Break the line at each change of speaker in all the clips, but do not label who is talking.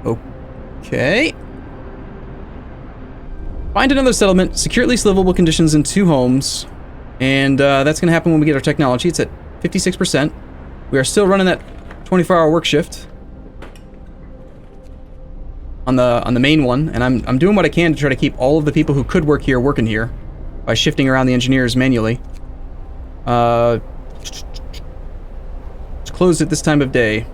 Okay. Find another settlement, secure at least livable conditions in 2 homes, and that's going to happen when we get our technology. It's at 56%. We are still running that 24-hour work shift on the main one, and I'm doing what I can to try to keep all of the people who could work here working here by shifting around the engineers manually. It's closed at this time of day.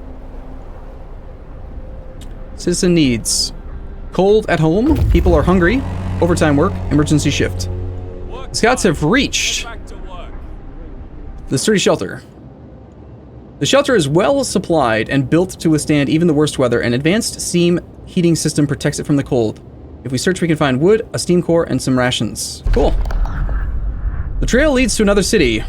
Citizen needs. Cold at home. People are hungry. Overtime work. Emergency shift. The scouts have reached the sturdy shelter. The shelter is well supplied and built to withstand even the worst weather. An advanced steam heating system protects it from the cold. If we search, we can find wood, a steam core, and some rations. Cool. The trail leads to another city.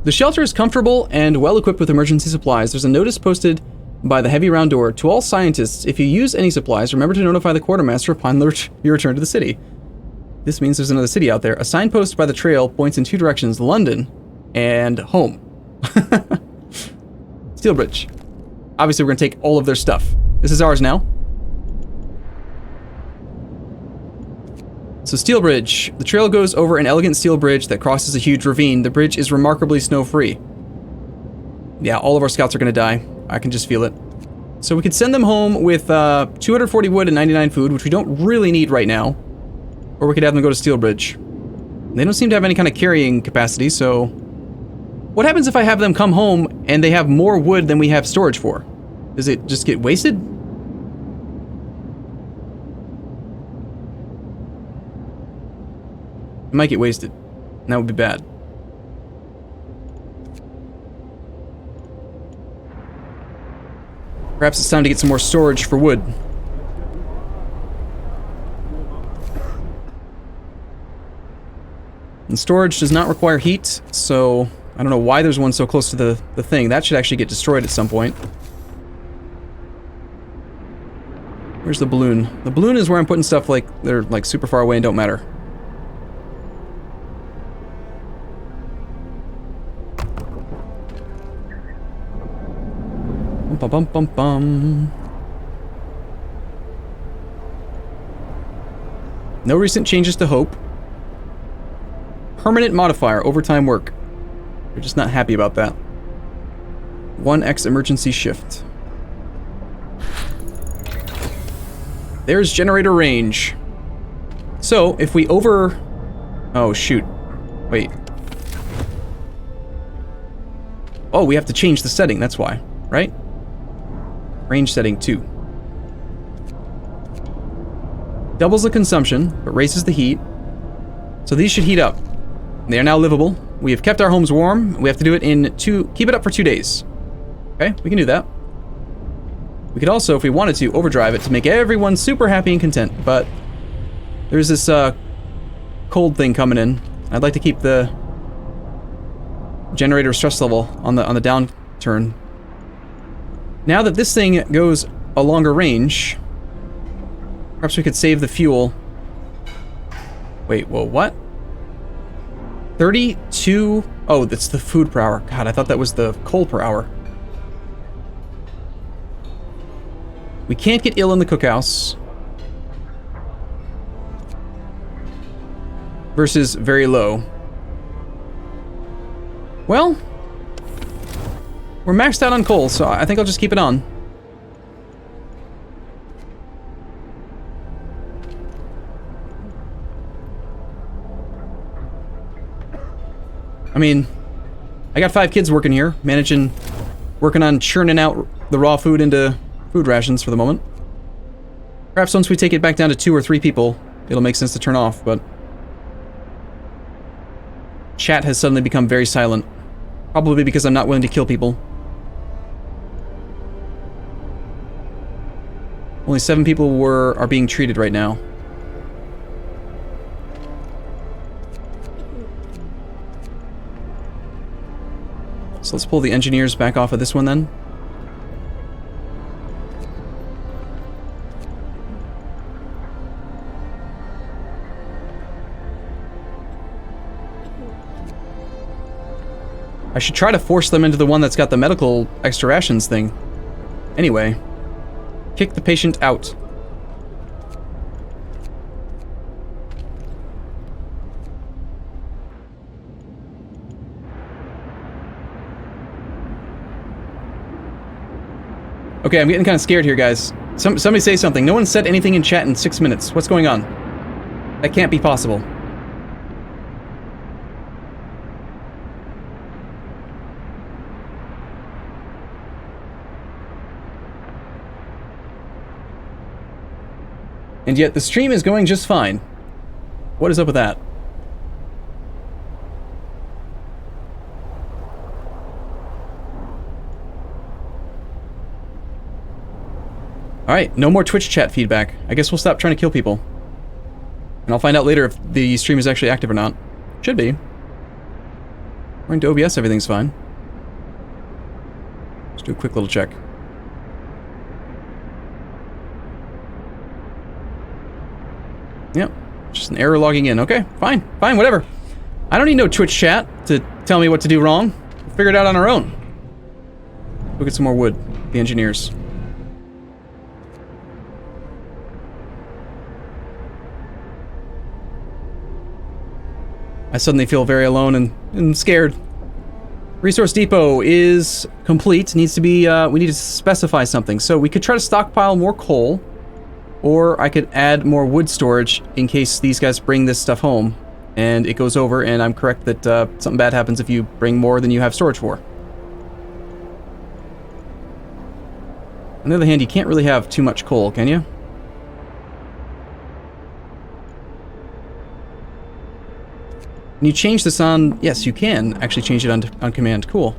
The shelter is comfortable and well equipped with emergency supplies. There's a notice posted by the heavy round door. To all scientists, if you use any supplies, remember to notify the quartermaster upon your return to the city. This means there's another city out there. A signpost by the trail points in 2 directions, London and home. Steelbridge. Obviously, we're going to take all of their stuff. This is ours now. So Steelbridge. The trail goes over an elegant steel bridge that crosses a huge ravine. The bridge is remarkably snow-free. Yeah, all of our scouts are going to die. I can just feel it. So we could send them home with 240 wood and 99 food, which we don't really need right now. Or we could have them go to Steelbridge. They don't seem to have any kind of carrying capacity, so... What happens if I have them come home and they have more wood than we have storage for? Does it just get wasted? It might get wasted. And that would be bad. Perhaps it's time to get some more storage for wood. And storage does not require heat, so I don't know why there's one so close to the thing. That should actually get destroyed at some point. Where's the balloon? The balloon is where I'm putting stuff like they're like super far away and don't matter. Bum bum bum bum. No recent changes to hope. Permanent modifier, overtime work. We're just not happy about that. 1x emergency shift. There's generator range. So, if we over... Oh, shoot. Wait. Oh, we have to change the setting, that's why. Right? Range setting 2. Doubles the consumption, but raises the heat. So these should heat up. They are now livable. We have kept our homes warm. We have to do it in keep it up for 2 days. Okay, we can do that. We could also, if we wanted to, overdrive it to make everyone super happy and content, but there's this cold thing coming in. I'd like to keep the generator stress level on the downturn. Now that this thing goes a longer range, perhaps we could save the fuel. Wait, whoa, what? 32... Oh, that's the food per hour. God, I thought that was the coal per hour. We can't get ill in the cookhouse. Versus very low. Well, we're maxed out on coal, so I think I'll just keep it on. I mean, I got 5 kids working here, working on churning out the raw food into food rations for the moment. Perhaps once we take it back down to 2 or 3 people, it'll make sense to turn off, but... Chat has suddenly become very silent. Probably because I'm not willing to kill people. Only 7 people are being treated right now. So let's pull the engineers back off of this one then. I should try to force them into the one that's got the medical extra rations thing. Anyway. kick the patient out. Okay, I'm getting kind of scared here, guys. Somebody say something. No one said anything in chat in 6 minutes. What's going on? That can't be possible. And yet the stream is going just fine. What is up with that? Alright, no more Twitch chat feedback. I guess we'll stop trying to kill people. And I'll find out later if the stream is actually active or not. Should be. According to OBS, everything's fine. Let's do a quick little check. Yep, just an error logging in. Okay, fine, whatever. I don't need no Twitch chat to tell me what to do wrong. We'll figure it out on our own. Go get some more wood, the engineers. I suddenly feel very alone and scared. Resource depot is complete. Needs to be, we need to specify something. So we could try to stockpile more coal, or I could add more wood storage in case these guys bring this stuff home and it goes over, and I'm correct that something bad happens if you bring more than you have storage for. On the other hand, you can't really have too much coal, can you? Can you change this on... Yes, you can actually change it on command. Cool.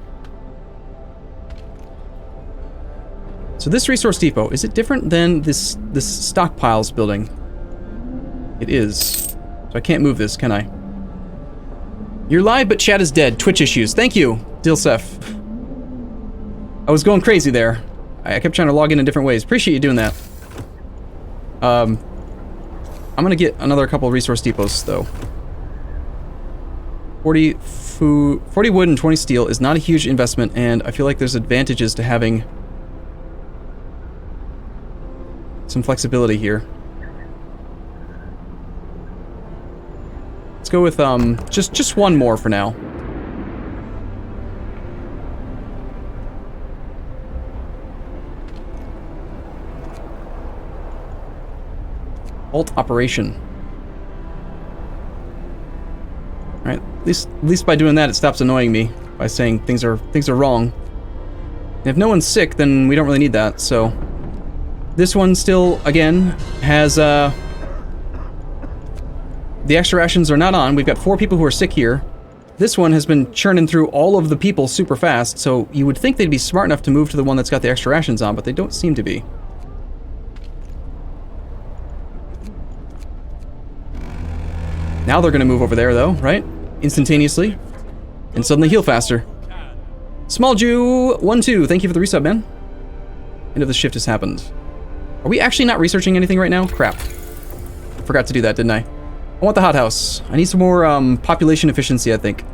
So this resource depot, is it different than this stockpiles building? It is. So I can't move this, can I? You're live, but chat is dead. Twitch issues. Thank you, Dilsef. I was going crazy there. I kept trying to log in different ways. Appreciate you doing that. I'm gonna get another couple of resource depots, though. 40 wood and 20 steel is not a huge investment, and I feel like there's advantages to having some flexibility here. Let's go with just one more for now. Alt operation. Alright, at least by doing that it stops annoying me by saying things are wrong. And if no one's sick, then we don't really need that, so this one still, again, has the extra rations are not on. We've got 4 people who are sick here. This one has been churning through all of the people super fast, so you would think they'd be smart enough to move to the one that's got the extra rations on, but they don't seem to be. Now they're gonna move over there, though, right? Instantaneously. And suddenly heal faster. Small Jew 12, thank you for the resub, man. End of the shift has happened. Are we actually not researching anything right now? Crap. Forgot to do that, didn't I? I want the hothouse. I need some more population efficiency, I think.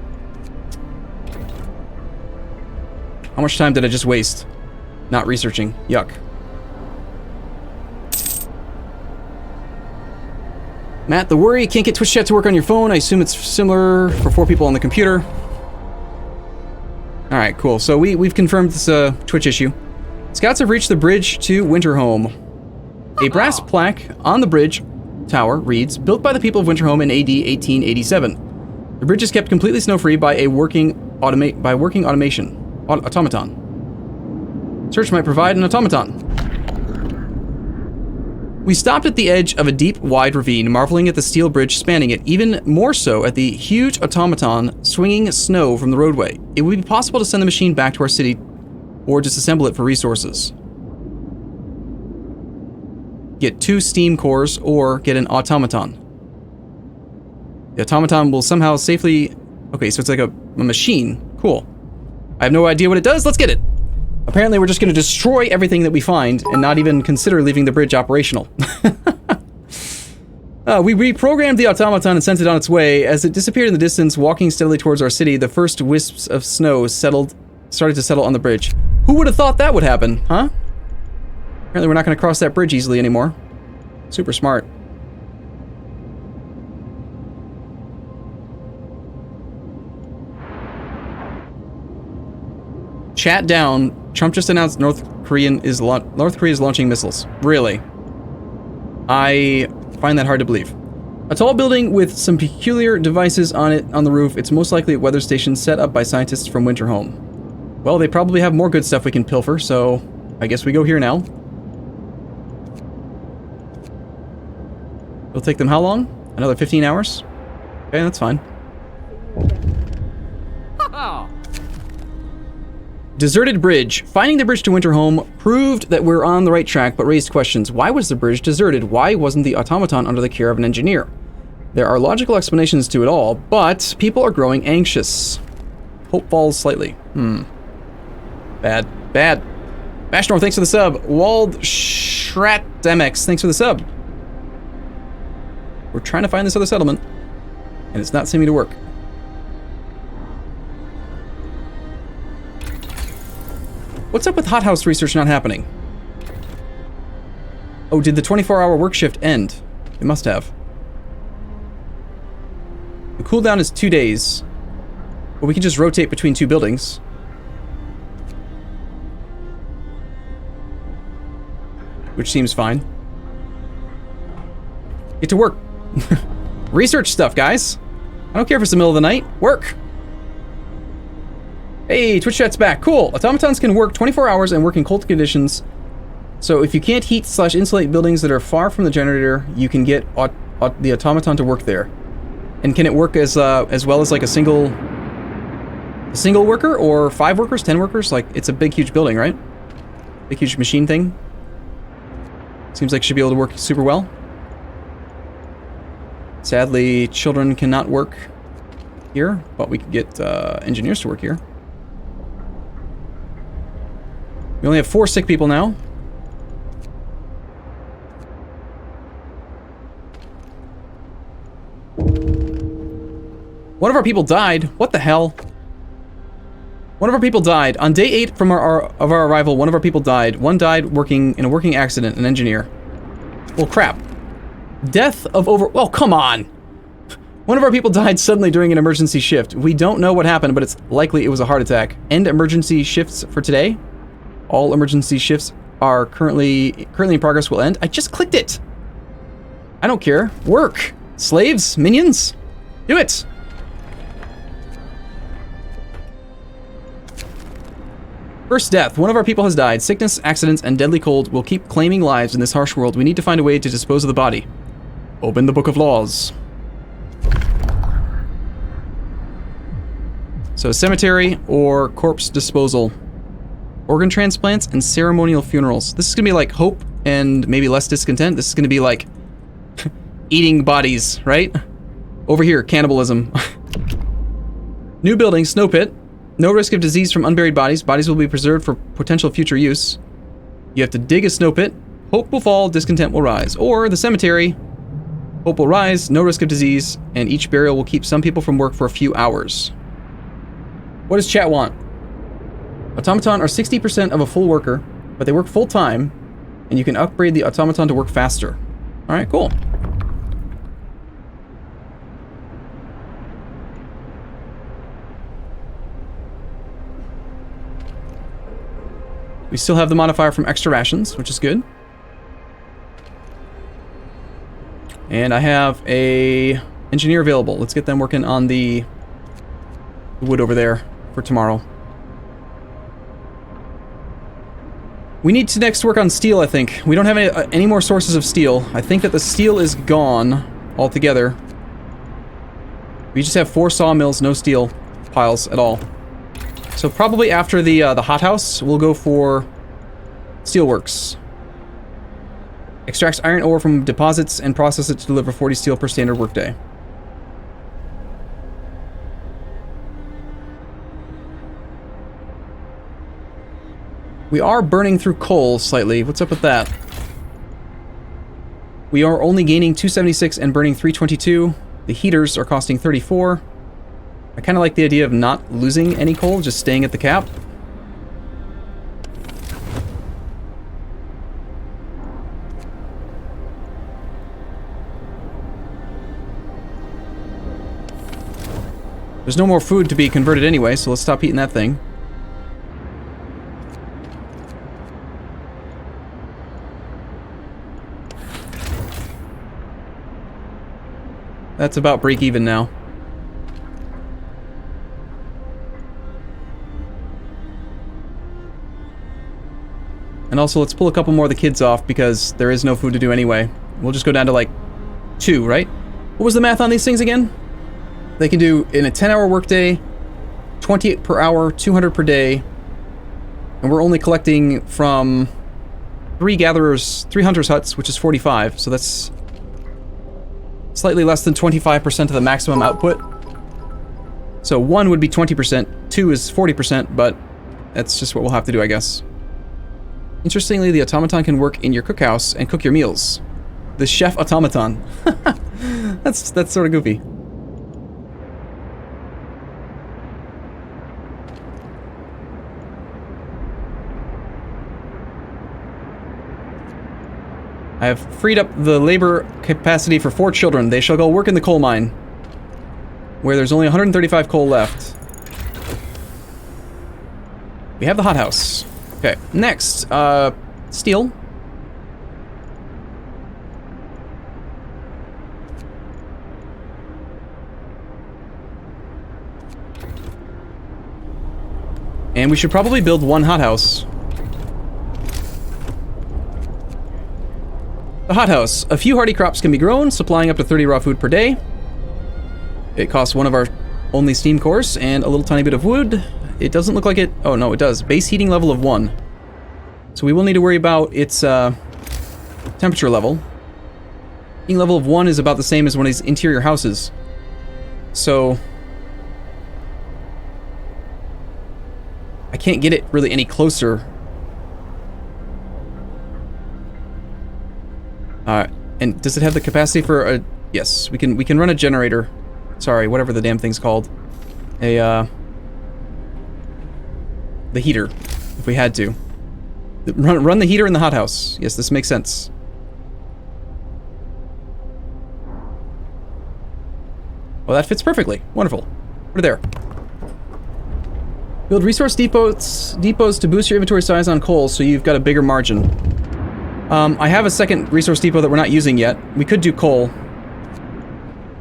How much time did I just waste? Not researching. Yuck. Matt, the worry, you can't get Twitch chat to work on your phone. I assume it's similar for 4 people on the computer. Alright, cool. So we've confirmed this Twitch issue. Scouts have reached the bridge to Winterhome. A brass plaque on the bridge tower reads, built by the people of Winterhome in AD 1887. The bridge is kept completely snow-free by a working automaton. Search might provide an automaton. We stopped at the edge of a deep, wide ravine, marveling at the steel bridge spanning it, even more so at the huge automaton swinging snow from the roadway. It would be possible to send the machine back to our city or disassemble it for resources. Get 2 steam cores or get an automaton. The automaton will somehow safely... Okay, so it's like a machine. Cool. I have no idea what it does. Let's get it. Apparently we're just going to destroy everything that we find and not even consider leaving the bridge operational. We reprogrammed the automaton and sent it on its way. As it disappeared in the distance, walking steadily towards our city, the first wisps of snow started to settle on the bridge. Who would have thought that would happen, huh? Apparently we're not going to cross that bridge easily anymore. Super smart. Chat down. Trump just announced North Korea is launching missiles. Really? I find that hard to believe. A tall building with some peculiar devices on it on the roof. It's most likely a weather station set up by scientists from Winterhome. Well, they probably have more good stuff we can pilfer, so I guess we go here now. It'll take them how long? Another 15 hours? Okay, that's fine. Deserted bridge. Finding the bridge to Winterhome proved that we're on the right track, but raised questions. Why was the bridge deserted? Why wasn't the automaton under the care of an engineer? There are logical explanations to it all, but people are growing anxious. Hope falls slightly. Bad. Bad. Bashnor, thanks for the sub. Wald Schratdemex, thanks for the sub. We're trying to find this other settlement, and it's not seeming to work. What's up with hothouse research not happening? Oh, did the 24-hour work shift end? It must have. The cooldown is 2 days, but we can just rotate between two buildings. Which seems fine. Get to work. Research stuff, guys. I don't care if it's the middle of the night. Work. Hey, Twitch chat's back. Cool. Automatons can work 24 hours and work in cold conditions. So if you can't heat/insulate buildings that are far from the generator, you can get the automaton to work there. And can it work as well as like a single worker, or 5 workers, 10 workers? Like, it's a big, huge building, right? Big, huge machine thing. Seems like it should be able to work super well. Sadly, children cannot work here, but we can get engineers to work here. We only have 4 sick people now. One of our people died. What the hell? One of our people died. On day 8 from our arrival, one of our people died. One died working in a working accident, an engineer. Well, crap. Death of over... Well, come on! One of our people died suddenly during an emergency shift. We don't know what happened, but it's likely it was a heart attack. End emergency shifts for today. All emergency shifts are currently in progress will end. I just clicked it! I don't care. Work! Slaves? Minions? Do it! First death. One of our people has died. Sickness, accidents, and deadly cold will keep claiming lives in this harsh world. We need to find a way to dispose of the body. Open the Book of Laws. So cemetery or corpse disposal. Organ transplants and ceremonial funerals. This is gonna be like hope and maybe less discontent. This is gonna be like eating bodies, right? Over here, cannibalism. New building, snow pit. No risk of disease from unburied bodies. Bodies will be preserved for potential future use. You have to dig a snow pit. Hope will fall, discontent will rise. Or the cemetery. Hope will rise, no risk of disease, and each burial will keep some people from work for a few hours. What does chat want? Automaton are 60% of a full worker, but they work full time, and you can upgrade the automaton to work faster. Alright, cool. We still have the modifier from extra rations, which is good. And I have a engineer available. Let's get them working on the wood over there for tomorrow. We need to next work on steel, I think. We don't have any more sources of steel. I think that the steel is gone altogether. We just have 4 sawmills, no steel piles at all. So probably after the hothouse, we'll go for Steelworks. Extracts iron ore from deposits and process it to deliver 40 steel per standard workday. We are burning through coal slightly. What's up with that? We are only gaining 276 and burning 322. The heaters are costing 34. I kind of like the idea of not losing any coal, just staying at the cap. There's no more food to be converted anyway, so let's stop eating that thing. That's about break even now. And also, let's pull a couple more of the kids off because there is no food to do anyway. We'll just go down to like 2, right? What was the math on these things again? They can do in a 10-hour workday, 28 per hour, 200 per day, and we're only collecting from 3 hunters' huts, which is 45, so that's slightly less than 25% of the maximum output. So 1 would be 20%, 2 is 40%, but that's just what we'll have to do, I guess. Interestingly, the automaton can work in your cookhouse and cook your meals. The chef automaton. That's sort of goofy. I have freed up the labor capacity for 4 children. They shall go work in the coal mine, where there's only 135 coal left. We have the hothouse. Okay, next, steel. And we should probably build 1 hothouse. The hothouse. A few hardy crops can be grown, supplying up to 30 raw food per day. It costs 1 of our only steam cores and a little tiny bit of wood. It doesn't look like it... Oh, no, it does. Base heating level of 1. So we will need to worry about its temperature level. Heating level of 1 is about the same as one of these interior houses. So... I can't get it really any closer. And does it have the capacity for a... Yes, we can run a generator. Sorry, whatever the damn thing's called. The heater, if we had to. Run the heater in the hothouse. Yes, this makes sense. Well, that fits perfectly. Wonderful. Put it there. Build resource depots to boost your inventory size on coal so you've got a bigger margin. I have a second resource depot that we're not using yet. We could do coal.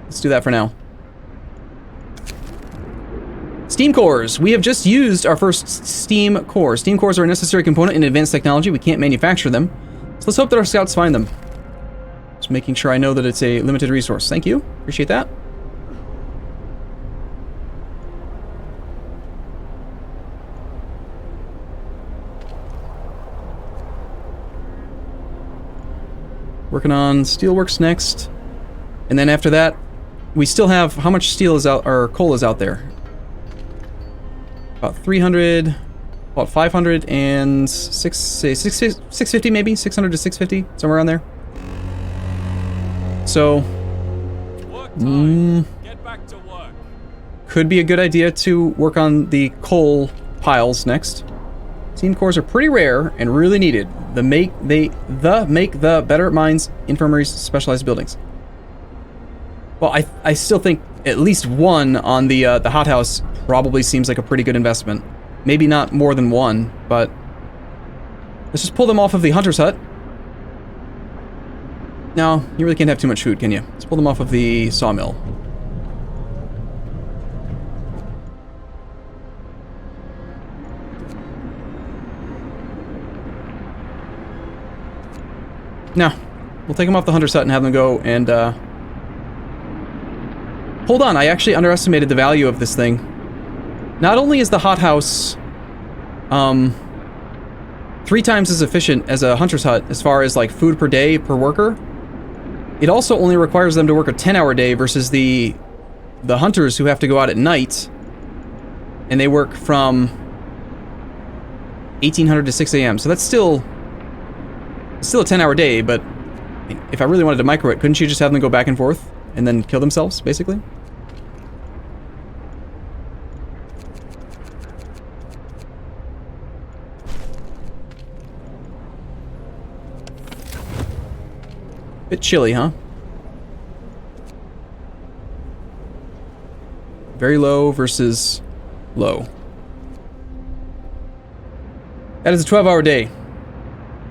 Let's do that for now. Steam cores. We have just used our first steam core. Steam cores are a necessary component in advanced technology. We can't manufacture them. So let's hope that our scouts find them. Just making sure I know that it's a limited resource. Thank you. Appreciate that. Working on Steelworks next. And then after that, we still have... How much steel is out... or coal is out there? About 300... About 500 and... 650 maybe? 600 to 650? Somewhere around there. So...
Get back to work.
Could be a good idea to work on the coal piles next. Steam cores are pretty rare and really needed. Make the better mines, infirmaries, specialized buildings. Well, I still think at least 1 on the hothouse probably seems like a pretty good investment. Maybe not more than 1, but let's just pull them off of the hunter's hut. No, you really can't have too much food, can you? Let's pull them off of the sawmill. No, we'll take them off the hunter's hut and have them go and, Hold on, I actually underestimated the value of this thing. Not only is the hothouse, 3 times as efficient as a hunter's hut as far as, like, food per day per worker, it also only requires them to work a 10-hour day versus the hunters who have to go out at night, and they work from 1800 to 6 a.m. So that's still a 10-hour day, but if I really wanted to micro it, couldn't you just have them go back and forth and then kill themselves, basically? Bit chilly, huh? Very low versus low. That is a 12-hour day.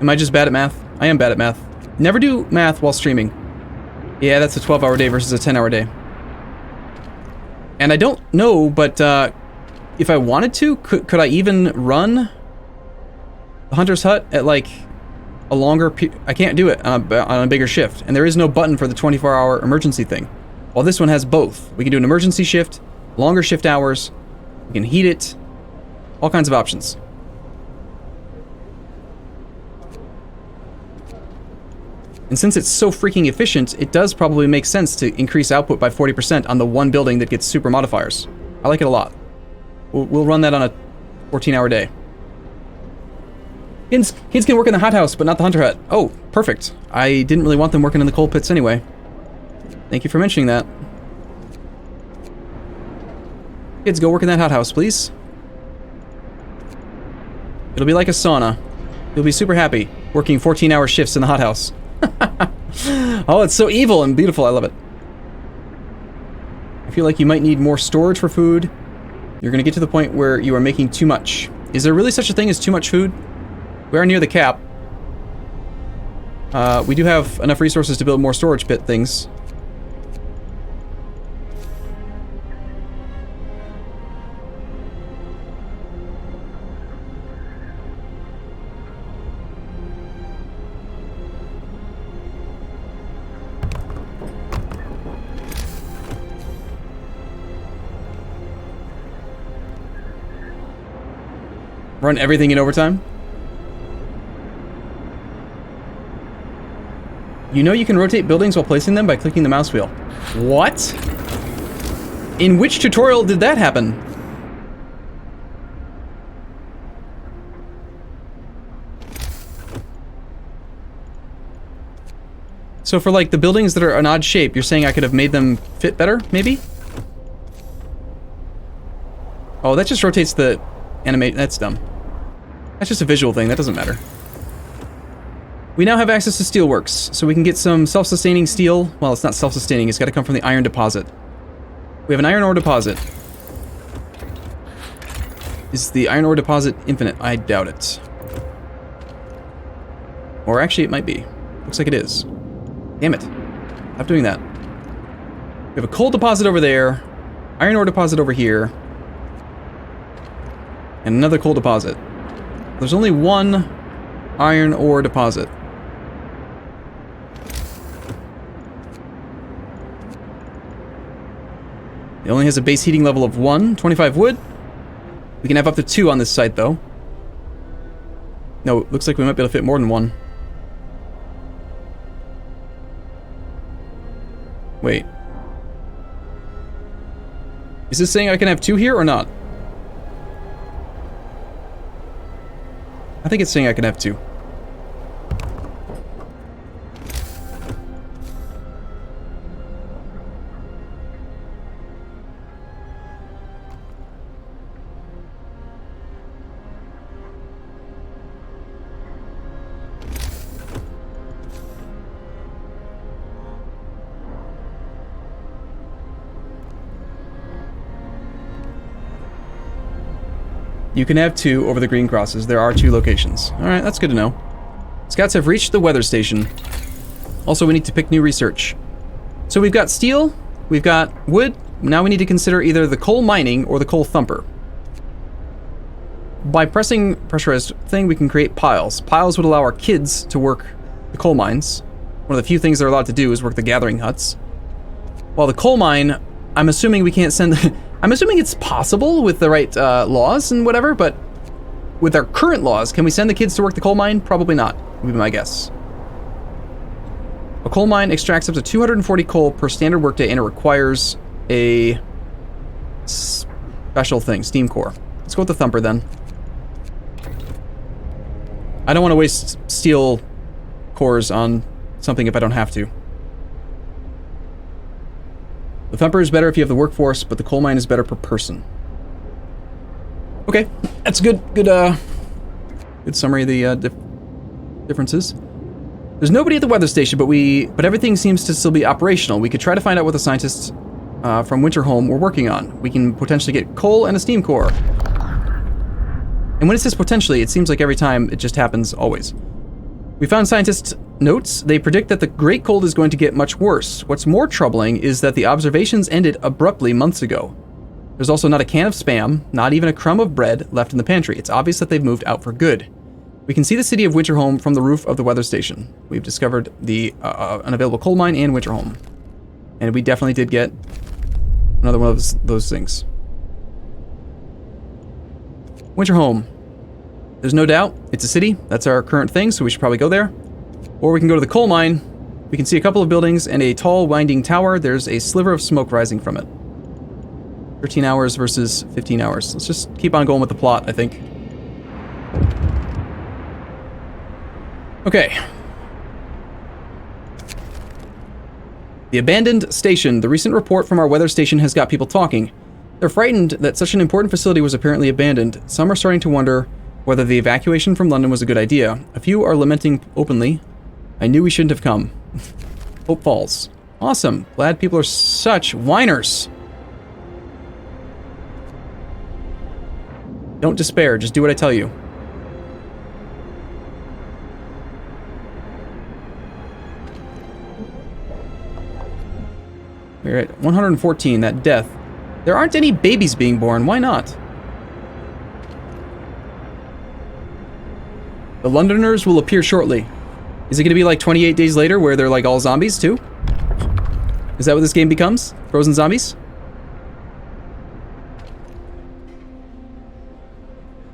Am I just bad at math? I am bad at math. Never do math while streaming. Yeah, that's a 12-hour day versus a 10-hour day. And I don't know, but if I wanted to, could I even run the Hunter's Hut at like a longer... I can't do it on a bigger shift. And there is no button for the 24-hour emergency thing. While this one has both. We can do an emergency shift, longer shift hours, we can heat it, all kinds of options. And since it's so freaking efficient, it does probably make sense to increase output by 40% on the one building that gets super modifiers. I like it a lot. We'll run that on a 14-hour day. Kids can work in the hothouse, but not the Hunter Hut. Oh, perfect. I didn't really want them working in the coal pits anyway. Thank you for mentioning that. Kids, go work in that hothouse, please. It'll be like a sauna. You'll be super happy working 14-hour shifts in the hothouse. Oh, it's so evil and beautiful. I love it. I feel like you might need more storage for food. You're going to get to the point where you are making too much. Is there really such a thing as too much food? We are near the cap. We do have enough resources to build more storage pit things. Run everything in overtime? You know you can rotate buildings while placing them by clicking the mouse wheel. What? In which tutorial did that happen? So for like the buildings that are an odd shape, you're saying I could have made them fit better, maybe? Oh, that just rotates the animate. That's dumb. That's just a visual thing, that doesn't matter. We now have access to Steelworks, so we can get some self-sustaining steel. Well, it's not self-sustaining, it's got to come from the iron deposit. We have an iron ore deposit. Is the iron ore deposit infinite? I doubt it. Or actually, it might be. Looks like it is. Damn it. Stop doing that. We have a coal deposit over there, iron ore deposit over here, and another coal deposit. There's only one iron ore deposit. It only has a base heating level of 1, 25 wood. We can have up to 2 on this site, though. No, it looks like we might be able to fit more than 1. Wait. Is this saying I can have 2 here or not? I think it's saying I can have 2. You can have 2 over the green crosses. There are 2 locations. Alright, that's good to know. Scouts have reached the weather station. Also, we need to pick new research. So we've got steel, we've got wood. Now we need to consider either the coal mining or the coal thumper. By pressing pressurized thing, we can create piles. Piles would allow our kids to work the coal mines. One of the few things they're allowed to do is work the gathering huts. While the coal mine, I'm assuming we can't send... I'm assuming it's possible with the right laws and whatever, but with our current laws, can we send the kids to work the coal mine? Probably not, would be my guess. A coal mine extracts up to 240 coal per standard workday, and it requires a special thing, steam core. Let's go with the thumper then. I don't want to waste steel cores on something if I don't have to. The thumper is better if you have the workforce, but the coal mine is better per person. Okay, that's good summary of the differences. There's nobody at the weather station, but everything seems to still be operational. We could try to find out what the scientists from Winterholm we're working on. We can potentially get coal and a steam core. And when it says potentially, it seems like every time it just happens always. We found scientists' notes. They predict that the Great Cold is going to get much worse. What's more troubling is that the observations ended abruptly months ago. There's also not a can of Spam, not even a crumb of bread left in the pantry. It's obvious that they've moved out for good. We can see the city of Winterholm from the roof of the weather station. We've discovered the unavailable coal mine in Winterholm. And we definitely did get another one of those things. Winterholm. There's no doubt it's a city. That's our current thing, so we should probably go there. Or we can go to the coal mine. We can see a couple of buildings and a tall, winding tower. There's a sliver of smoke rising from it. 13 hours versus 15 hours. Let's just keep on going with the plot, I think. Okay. The abandoned station. The recent report from our weather station has got people talking. They're frightened that such an important facility was apparently abandoned. Some are starting to wonder whether the evacuation from London was a good idea. A few are lamenting openly. I knew we shouldn't have come. Hope falls. Awesome. Glad people are such whiners. Don't despair. Just do what I tell you. We're at 114, that death. There aren't any babies being born. Why not? The Londoners will appear shortly. Is it going to be like 28 days later where they're like all zombies too? Is that what this game becomes? Frozen zombies?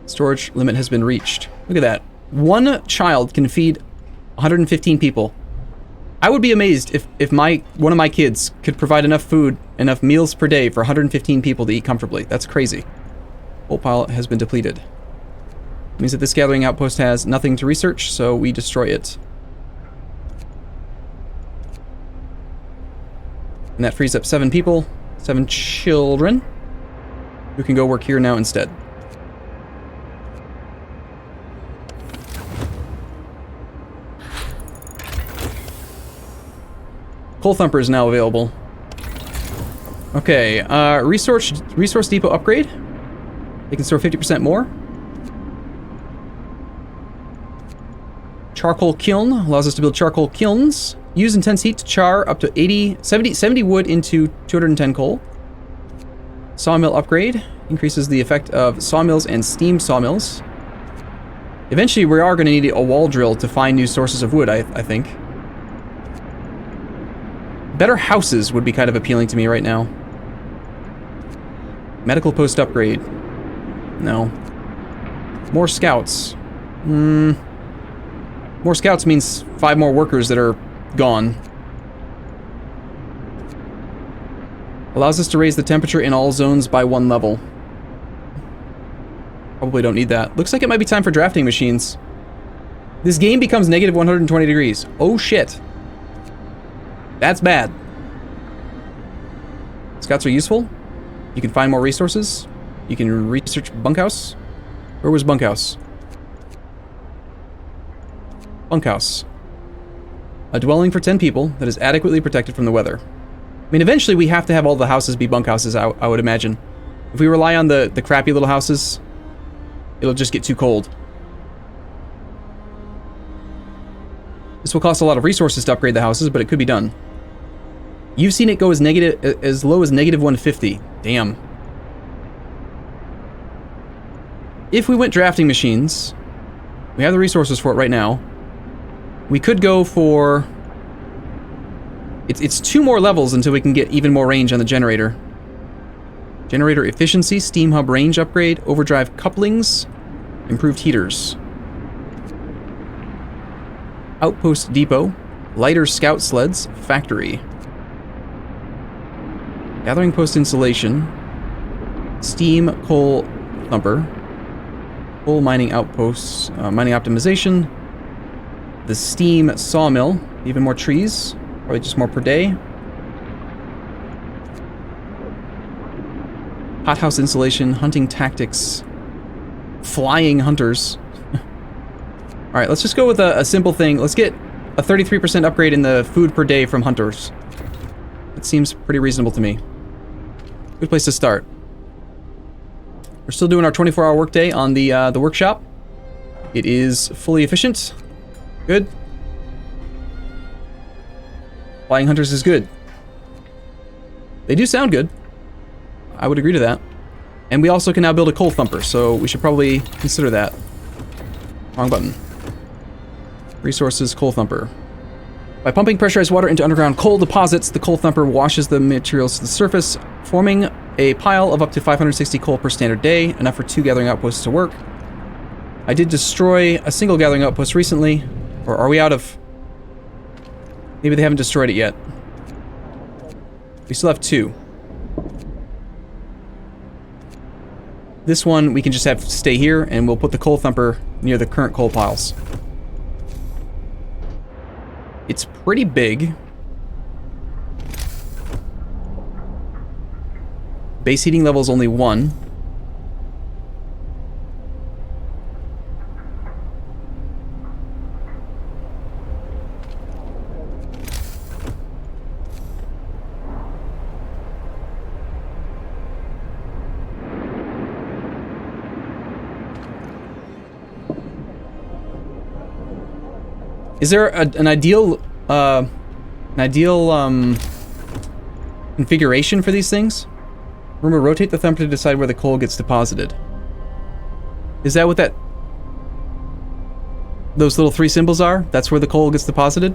Storage limit has been reached. Look at that. One child can feed 115 people. I would be amazed if one of my kids could provide enough food, enough meals per day for 115 people to eat comfortably. That's crazy. Coal pile has been depleted. It means that this gathering outpost has nothing to research, so we destroy it. And that frees up 7 people, 7 children, who can go work here now instead. Coal Thumper is now available. Okay, resource depot upgrade. They can store 50% more. Charcoal kiln allows us to build charcoal kilns. Use intense heat to char up to 70 wood into 210 coal. Sawmill upgrade increases the effect of sawmills and steam sawmills. Eventually, we are going to need a wall drill to find new sources of wood, I think. Better houses would be kind of appealing to me right now. Medical post upgrade. No. More scouts. More scouts means 5 more workers that are gone. Allows us to raise the temperature in all zones by 1 level. Probably don't need that. Looks like it might be time for drafting machines. This game becomes negative 120 degrees. Oh shit. That's bad. Scouts are useful. You can find more resources. You can research bunkhouse. Where was bunkhouse? Bunkhouse. A dwelling for 10 people that is adequately protected from the weather. I mean, eventually we have to have all the houses be bunkhouses, I would imagine. If we rely on the crappy little houses, it'll just get too cold. This will cost a lot of resources to upgrade the houses, but it could be done. You've seen it go as low as negative 150. Damn. If we went drafting machines, we have the resources for it right now. We could go for... It's 2 more levels until we can get even more range on the generator. Generator efficiency, steam hub range upgrade, overdrive couplings, improved heaters. Outpost depot, lighter scout sleds, factory. Gathering post insulation, steam coal thumper, coal mining outposts, mining optimization, the steam sawmill, even more trees, probably just more per day. Hothouse insulation, hunting tactics, flying hunters. Alright, let's just go with a simple thing. Let's get a 33% upgrade in the food per day from hunters. That seems pretty reasonable to me. Good place to start. We're still doing our 24-hour workday on the workshop. It is fully efficient. Good. Flying hunters is good. They do sound good. I would agree to that. And we also can now build a coal thumper, so we should probably consider that. Wrong button. Resources, coal thumper. By pumping pressurized water into underground coal deposits, the coal thumper washes the materials to the surface, forming a pile of up to 560 coal per standard day, enough for 2 gathering outposts to work. I did destroy a single gathering outpost recently. Or are we out of... Maybe they haven't destroyed it yet. We still have 2. This one we can just have stay here, and we'll put the coal thumper near the current coal piles. It's pretty big. Base heating level is only 1. Is there an ideal configuration for these things? Remember, rotate the thumper to decide where the coal gets deposited. Is that what those little 3 symbols are? That's where the coal gets deposited?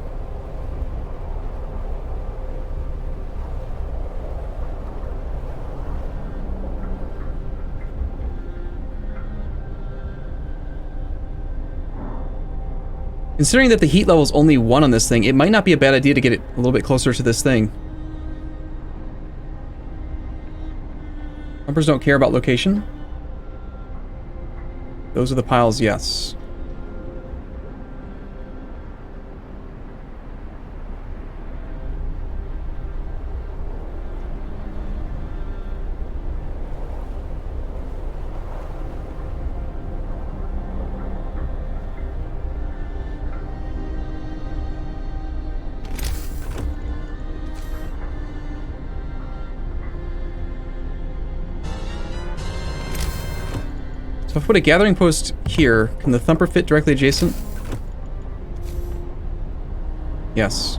Considering that the heat level is only 1 on this thing, it might not be a bad idea to get it a little bit closer to this thing. Numbers don't care about location. Those are the piles, yes. So if I put a gathering post here, can the thumper fit directly adjacent? Yes.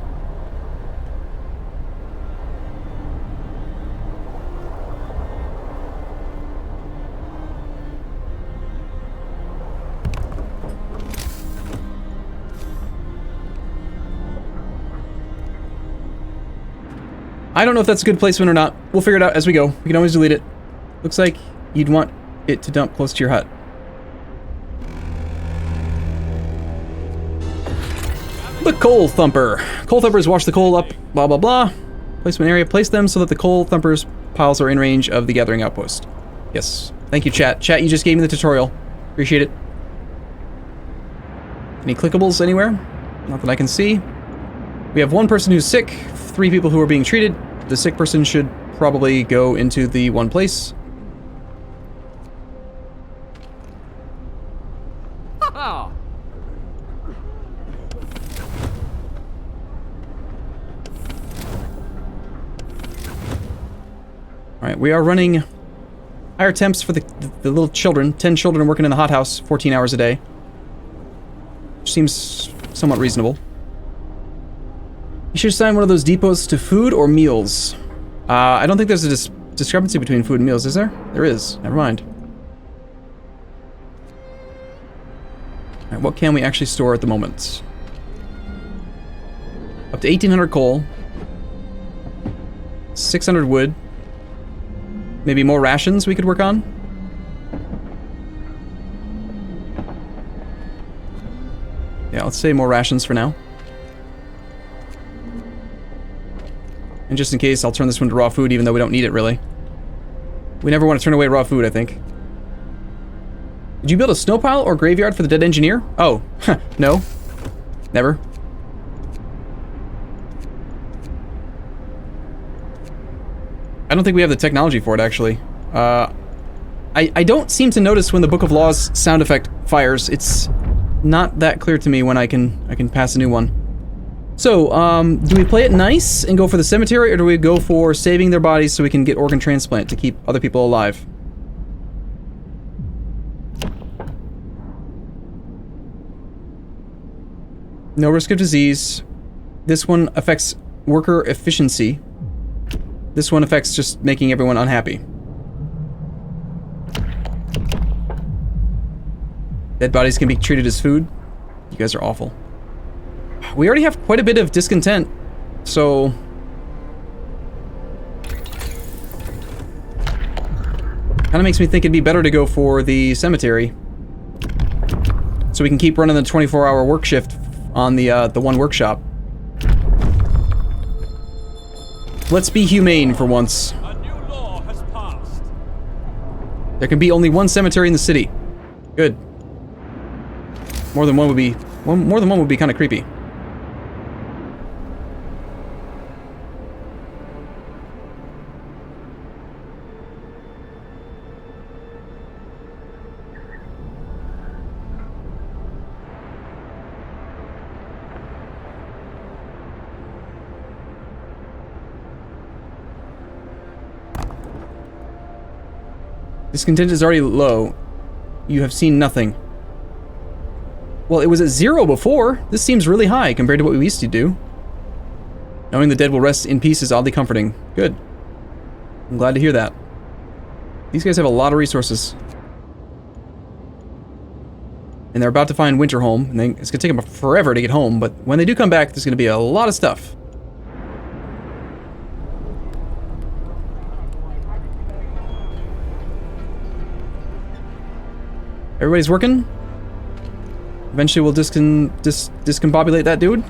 I don't know if that's a good placement or not. We'll figure it out as we go. We can always delete it. Looks like you'd want it to dump close to your hut. The coal thumper. Coal thumpers wash the coal up, blah blah blah. Placement area, place them so that the coal thumpers piles are in range of the gathering outpost. Yes. Thank you, chat. Chat, you just gave me the tutorial. Appreciate it. Any clickables anywhere? Not that I can see. We have 1 person who's sick, 3 people who are being treated. The sick person should probably go into the one place. Alright, we are running higher temps for the little children. 10 children working in the hothouse 14 hours a day. Which seems somewhat reasonable. You should assign one of those depots to food or meals. I don't think there's a discrepancy between food and meals, is there? There is. Never mind. Alright, what can we actually store at the moment? Up to 1,800 coal. 600 wood. Maybe more rations we could work on? Yeah, let's say more rations for now. And just in case, I'll turn this one to raw food, even though we don't need it, really. We never want to turn away raw food, I think. Did you build a snow pile or graveyard for the dead engineer? Oh, no. Never. I don't think we have the technology for it, actually. I don't seem to notice when the Book of Laws sound effect fires. It's not that clear to me when I can pass a new one. So, do we play it nice and go for the cemetery, or do we go for saving their bodies so we can get organ transplant to keep other people alive? No risk of disease. This one affects worker efficiency. This one affects just making everyone unhappy. Dead bodies can be treated as food. You guys are awful. We already have quite a bit of discontent, so... Kinda makes me think it'd be better to go for the cemetery. So we can keep running the 24-hour work shift on the one workshop. Let's be humane for once.
A new law has passed.
There can be only one cemetery in the city. Good. More than one would be kind of creepy. Discontent is already low. You have seen nothing. Well, it was at 0 before. This seems really high compared to what we used to do. Knowing the dead will rest in peace is oddly comforting. Good. I'm glad to hear that. These guys have a lot of resources. And they're about to find Winterholm, and it's gonna take them forever to get home, but when they do come back, there's gonna be a lot of stuff. Everybody's working? Eventually we'll discombobulate that dude.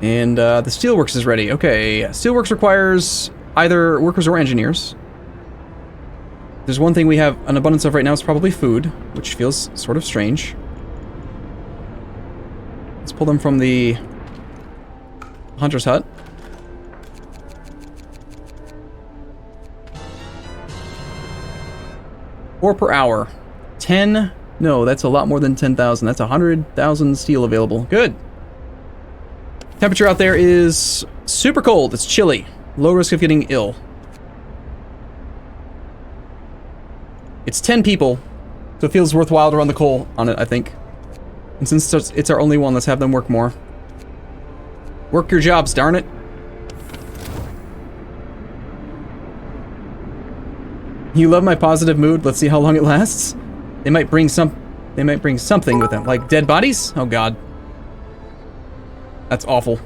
And the Steelworks is ready. Okay, Steelworks requires either workers or engineers. There's one thing we have an abundance of right now, it's probably food, which feels sort of strange. Let's pull them from the Hunter's Hut. $4 per hour. 10? No, that's a lot more than 10,000. That's 100,000 steel available. Good. Temperature out there is super cold. It's chilly. Low risk of getting ill. It's 10 people, so it feels worthwhile to run the coal on it, I think. And since it's our only one, let's have them work more. Work your jobs, darn it. You love my positive mood. Let's see how long it lasts. They might bring something with them, like dead bodies? Oh god. That's awful.